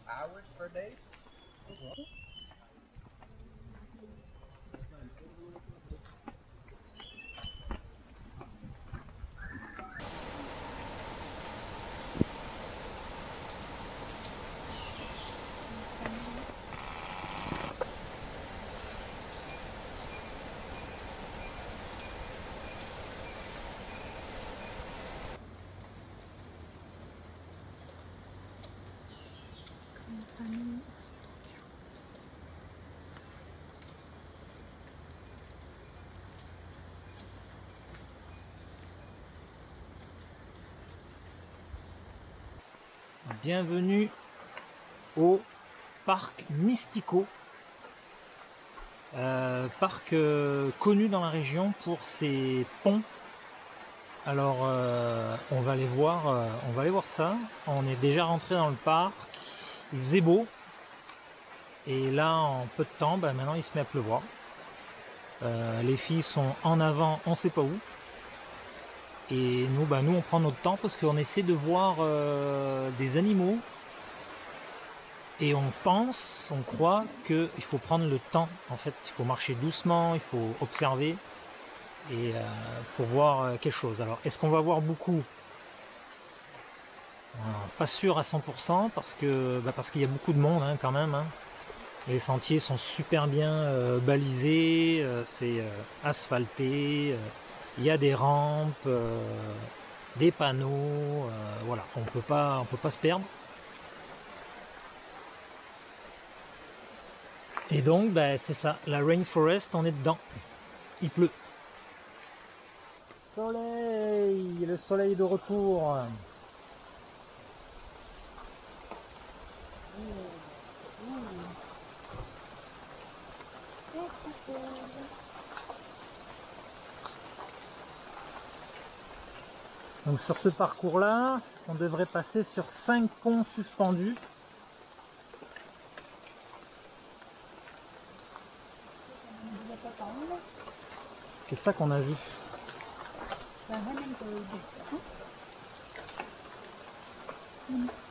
Hours per day? Bienvenue au parc Mystico, parc connu dans la région pour ses ponts. Alors on va aller voir ça. On est déjà rentré dans le parc, il faisait beau et là en peu de temps, maintenant il se met à pleuvoir. Les filles sont en avant, on sait pas où. Et nous, on prend notre temps parce qu'on essaie de voir des animaux et on croit qu'il faut prendre le temps. En fait, il faut marcher doucement, il faut observer et pour voir quelque chose. Alors, est-ce qu'on va voir beaucoup? Pas sûr à 100% parce qu'il y a beaucoup de monde quand même. Les sentiers sont super bien balisés, c'est asphalté. Il y a des rampes, des panneaux, voilà, on peut pas se perdre. Et donc, c'est ça, la rainforest, on est dedans. Il pleut. Soleil, le soleil de retour. Donc sur ce parcours-là, on devrait passer sur 5 ponts suspendus. C'est ça qu'on a vu.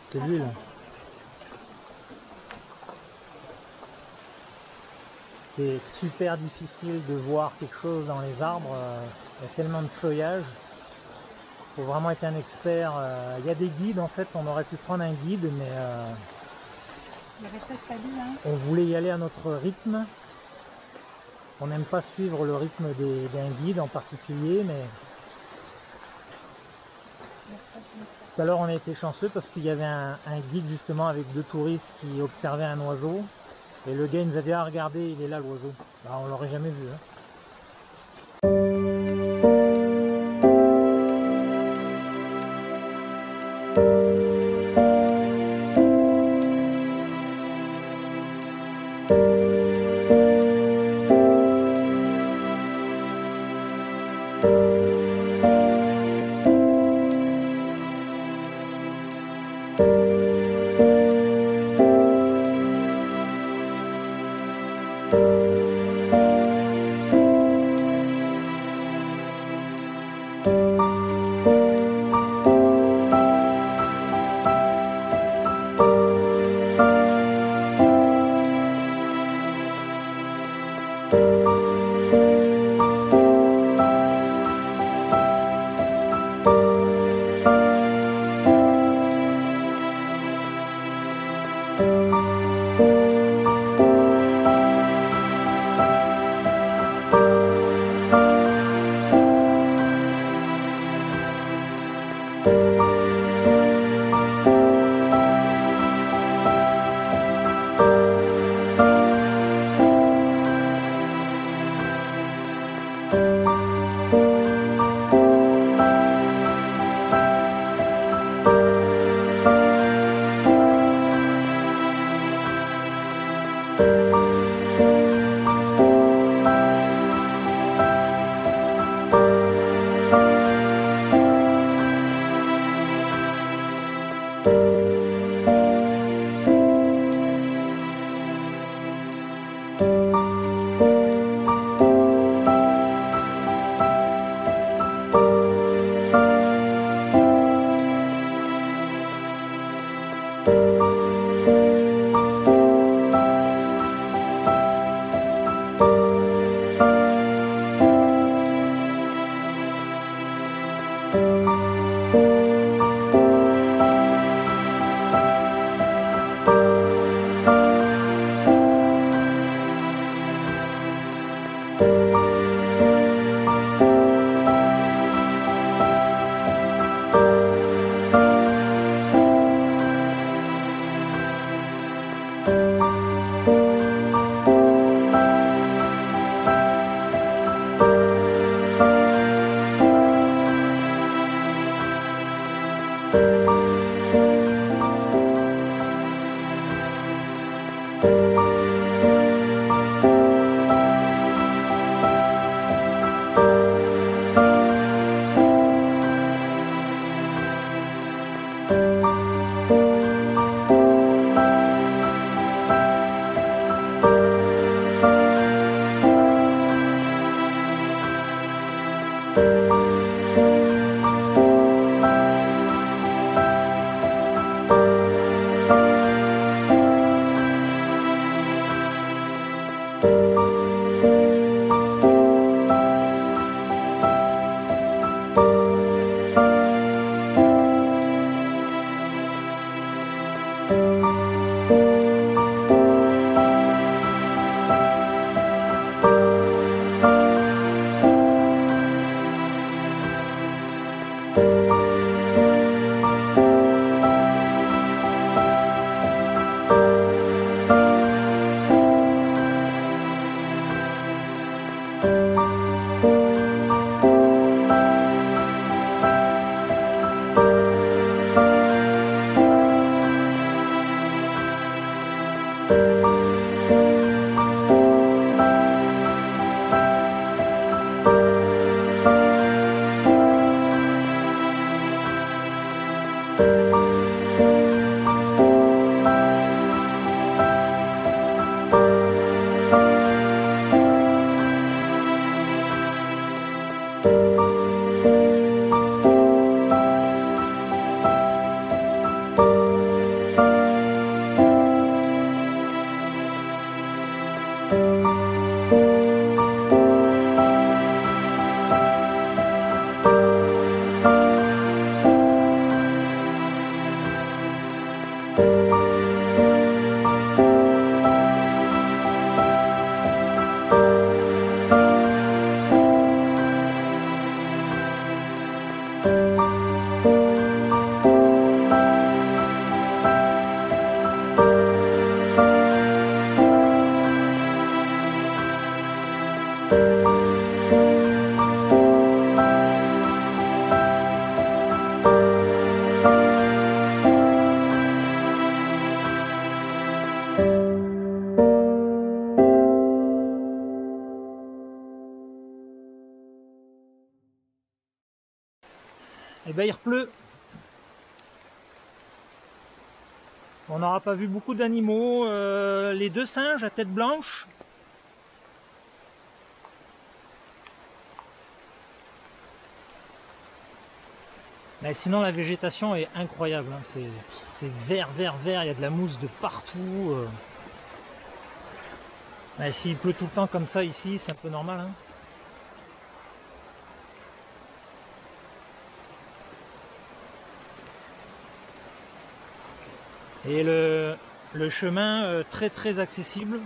C'est lui là. C'est super difficile de voir quelque chose dans les arbres. Il y a tellement de feuillage. Faut vraiment être un expert. Il y a des guides en fait, on aurait pu prendre un guide, mais on voulait y aller à notre rythme. On n'aime pas suivre le rythme d'un guide en particulier, mais tout à l'heure on a été chanceux parce qu'il y avait un guide justement avec 2 touristes qui observaient un oiseau et le gars il nous a dit ah regardez il est là l'oiseau. On l'aurait jamais vu. Et ben il repleut. On n'aura pas vu beaucoup d'animaux. Les deux singes à tête blanche. Mais sinon la végétation est incroyable. Hein. C'est vert, vert, vert. Il y a de la mousse de partout. Mais s'il pleut tout le temps comme ça ici, c'est un peu normal. Hein. Et le chemin très très accessible.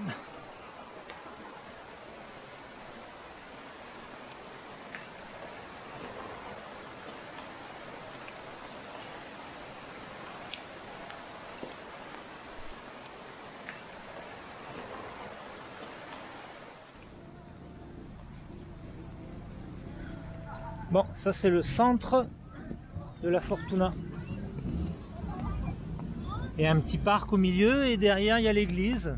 Bon, ça c'est le centre de la Fortuna. Et un petit parc au milieu et derrière il y a l'église.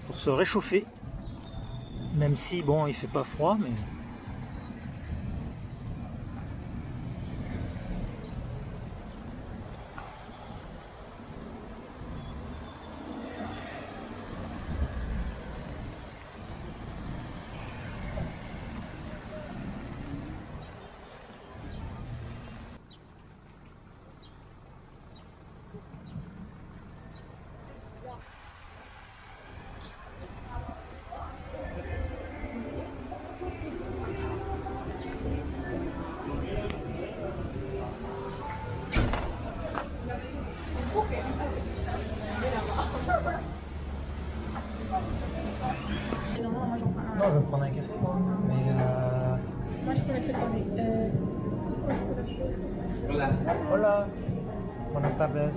Pour se réchauffer. Même si bon il fait pas froid mais... je vais prendre un café, moi. Mais Moi, je pourrais préparer. Hola. Hola. Buenas tardes.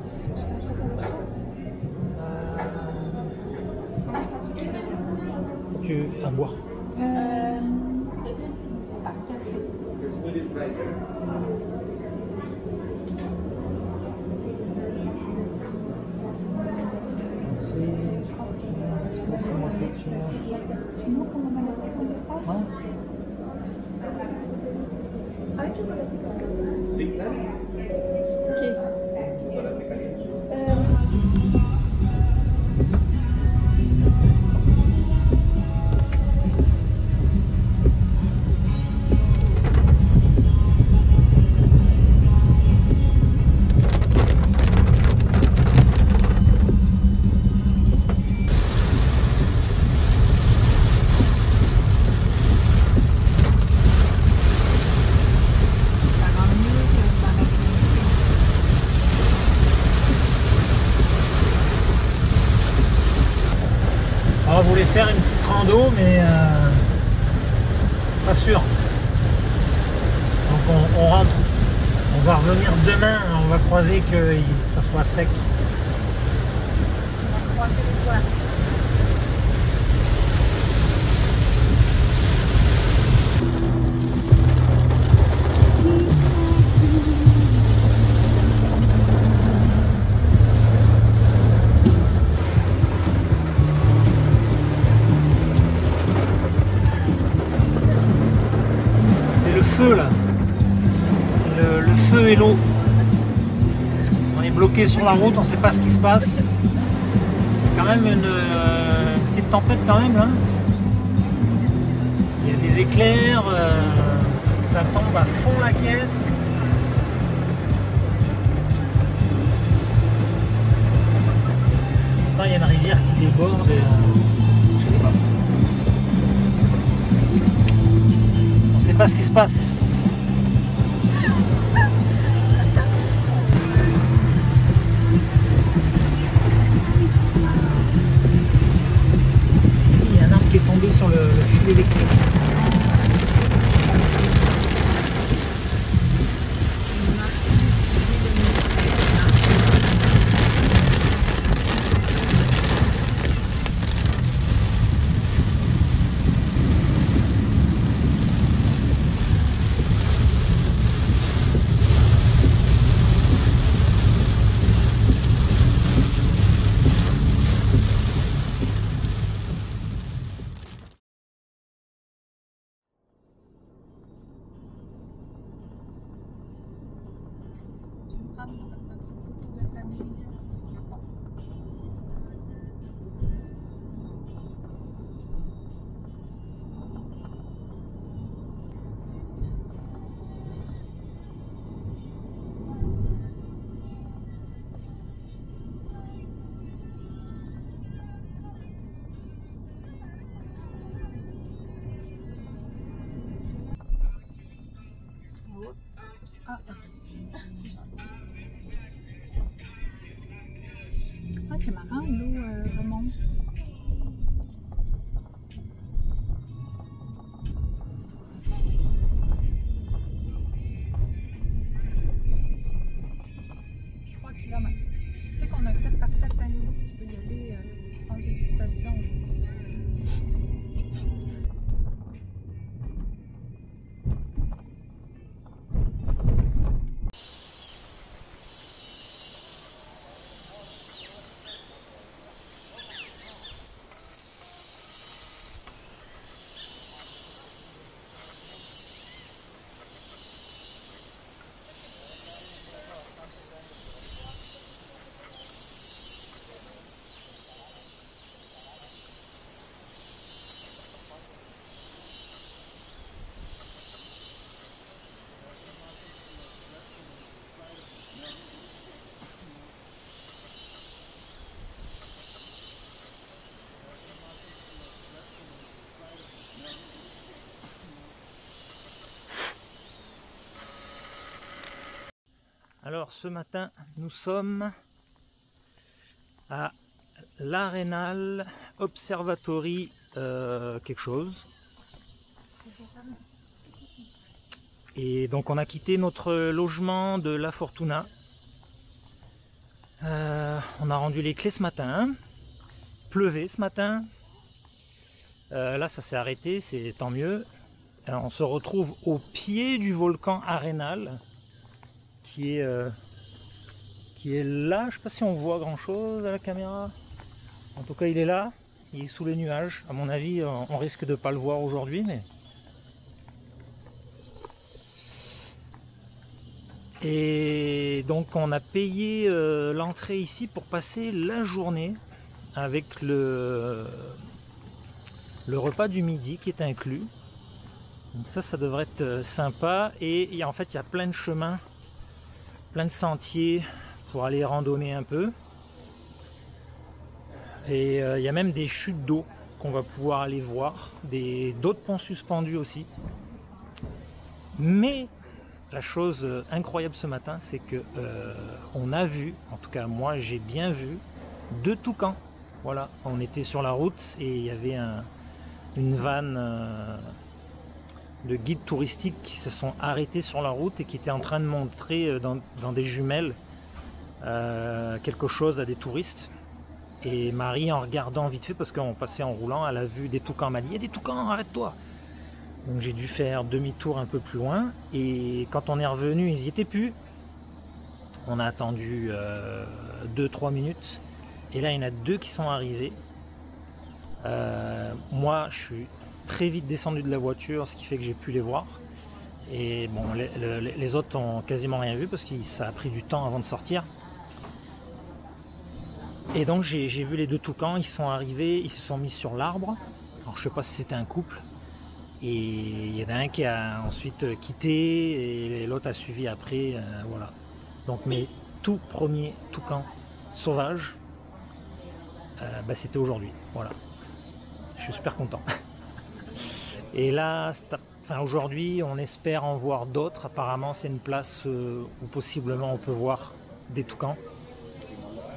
Tu à boire. Sí, claro. Ok. On voulait faire une petite rando, mais pas sûr. Donc on rentre. On va revenir demain. On va croiser que ça soit sec. On va croiser les doigts. Là, c'est le feu et l'eau. On est bloqué sur la route, on ne sait pas ce qui se passe. C'est quand même une petite tempête quand même là. Il y a des éclairs, ça tombe à fond la caisse. Pourtant il y a une rivière qui déborde et je sais pas. On sait pas ce qui se passe. Il y a un arbre qui est tombé sur le fil électrique. Notre photo de famille sur le pont. Ah, c'est marrant, l'eau remonte. Je crois que là, tu sais qu'on a peut-être parti à Saint-Loup, tu peux y aller sans hésitation. Alors ce matin, nous sommes à l'Arenal Observatory quelque chose. Et donc on a quitté notre logement de La Fortuna. On a rendu les clés ce matin. Pleuvait ce matin. Là ça s'est arrêté, c'est tant mieux. Alors, on se retrouve au pied du volcan Arenal qui est là. Je ne sais pas si on voit grand chose à la caméra. En tout cas il est là, il est sous les nuages. À mon avis on risque de ne pas le voir aujourd'hui, mais... Et donc on a payé l'entrée ici pour passer la journée avec le repas du midi qui est inclus. Donc ça devrait être sympa. Et en fait il y a plein de chemins, plein de sentiers pour aller randonner un peu. Et il y a même des chutes d'eau qu'on va pouvoir aller voir, d'autres ponts suspendus aussi. Mais la chose incroyable ce matin, c'est que on a vu, en tout cas moi j'ai bien vu, 2 toucans. Voilà, on était sur la route et il y avait une vanne de guides touristiques qui se sont arrêtés sur la route et qui étaient en train de montrer dans des jumelles quelque chose à des touristes. Et Marie, en regardant vite fait, parce qu'on passait en roulant, elle a vu des toucans, elle m'a dit « Il y a des toucans, arrête-toi !» Donc j'ai dû faire demi-tour un peu plus loin, et quand on est revenu, ils n'y étaient plus. On a attendu 2-3 minutes, et là il y en a 2 qui sont arrivés. Moi je suis très vite descendu de la voiture, ce qui fait que j'ai pu les voir. Et bon, les autres ont quasiment rien vu, parce que ça a pris du temps avant de sortir. Et donc j'ai vu les 2 toucans, ils sont arrivés, ils se sont mis sur l'arbre. Alors je sais pas si c'était un couple. Et il y en a un qui a ensuite quitté et l'autre a suivi après, voilà. Donc mes tout premiers toucans sauvages, c'était aujourd'hui, voilà. Je suis super content. Et là, aujourd'hui, on espère en voir d'autres. Apparemment, c'est une place où possiblement on peut voir des toucans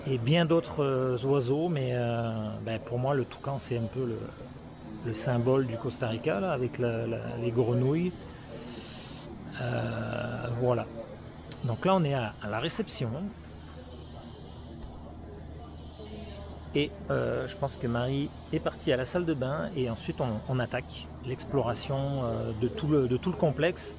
et bien d'autres oiseaux, mais pour moi, le toucan, c'est un peu le symbole du Costa Rica, là, avec les grenouilles. Voilà. Donc là, on est à la réception. Et je pense que Marie est partie à la salle de bain et ensuite on attaque l'exploration de tout le complexe.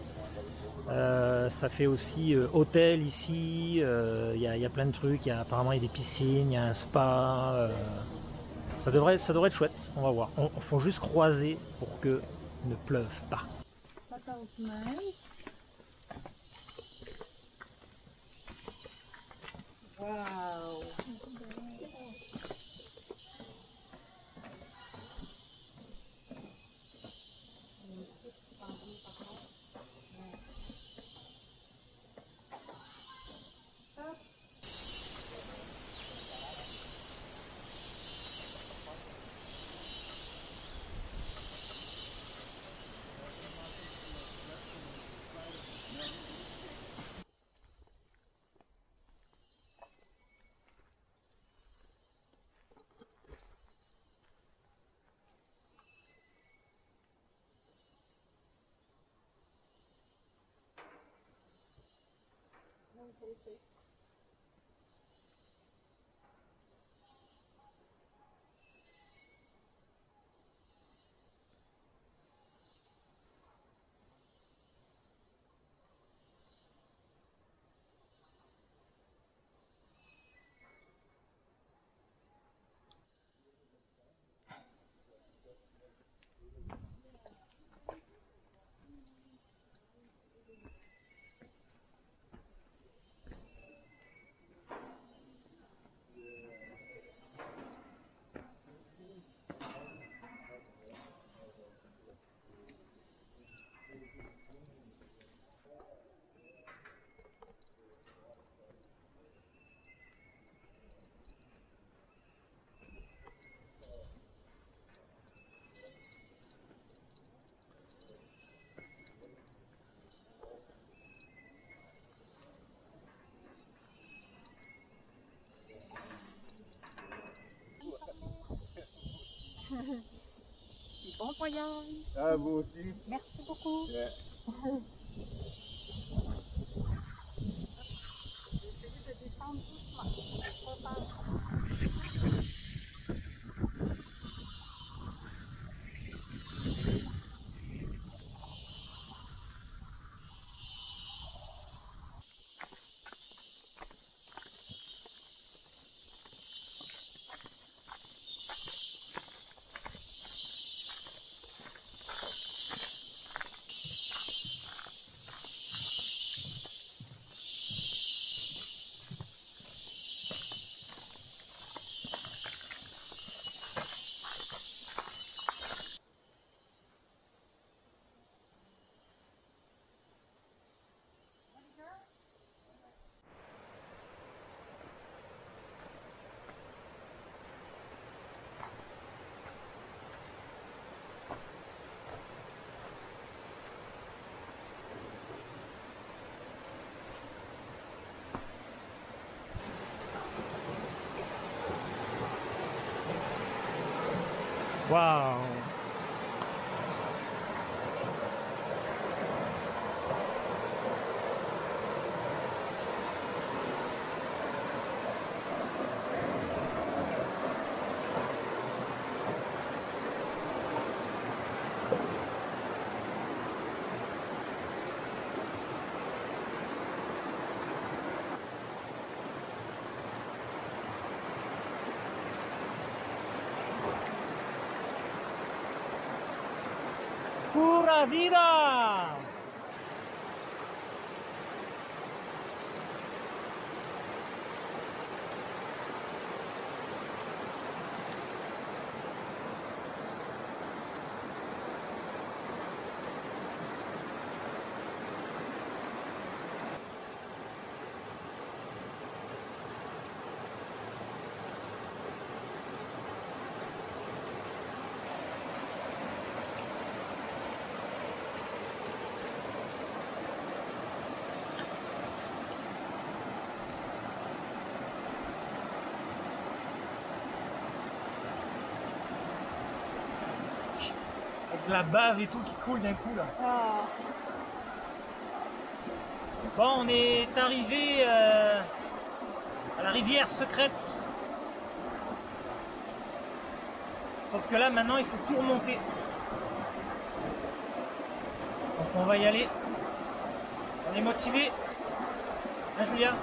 Ça fait aussi hôtel ici, il y a plein de trucs, apparemment il y a des piscines, il y a un spa. Ça devrait être chouette, on va voir. Il faut juste croiser pour que ne pleuve pas. Wow. Bon voyage. Ah, vous aussi. Merci beaucoup. Yeah. Waouh! ¡Pura vida! De la bave et tout qui coule d'un coup là. Ah. Bon, on est arrivé à la rivière secrète. Sauf que là maintenant il faut tout remonter. Donc on va y aller. On est motivé. Hein Julia?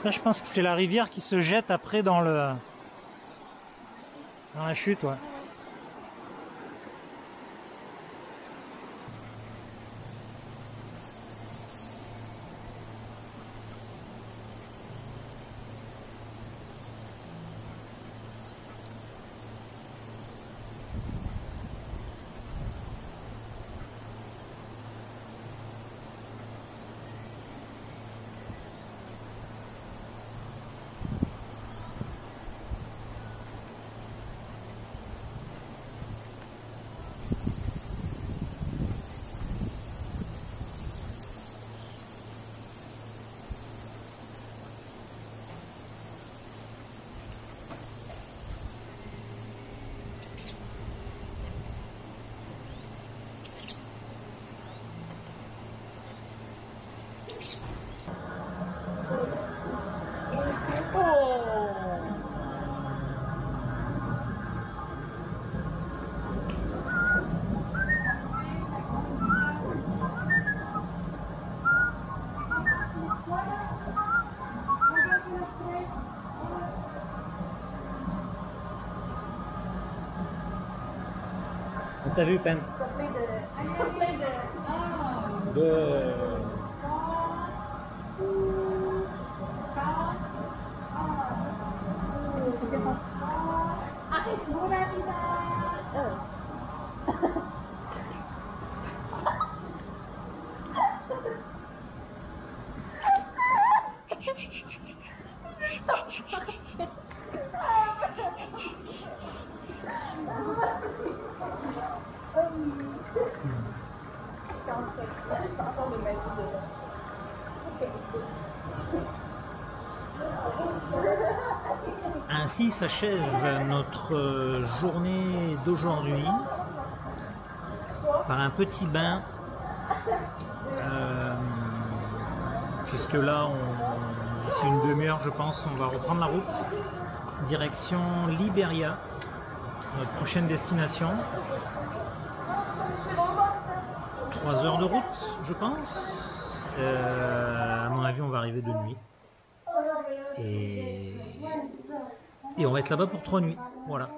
Là, je pense que c'est la rivière qui se jette après dans la chute, ouais. T'as vu, Pen? Ainsi s'achève notre journée d'aujourd'hui par un petit bain, puisque là, d'ici une demi-heure, je pense, on va reprendre la route, direction Liberia, notre prochaine destination. 3 heures de route, je pense. À mon avis, on va arriver de nuit. Et on va être là-bas pour 3 nuits. Voilà.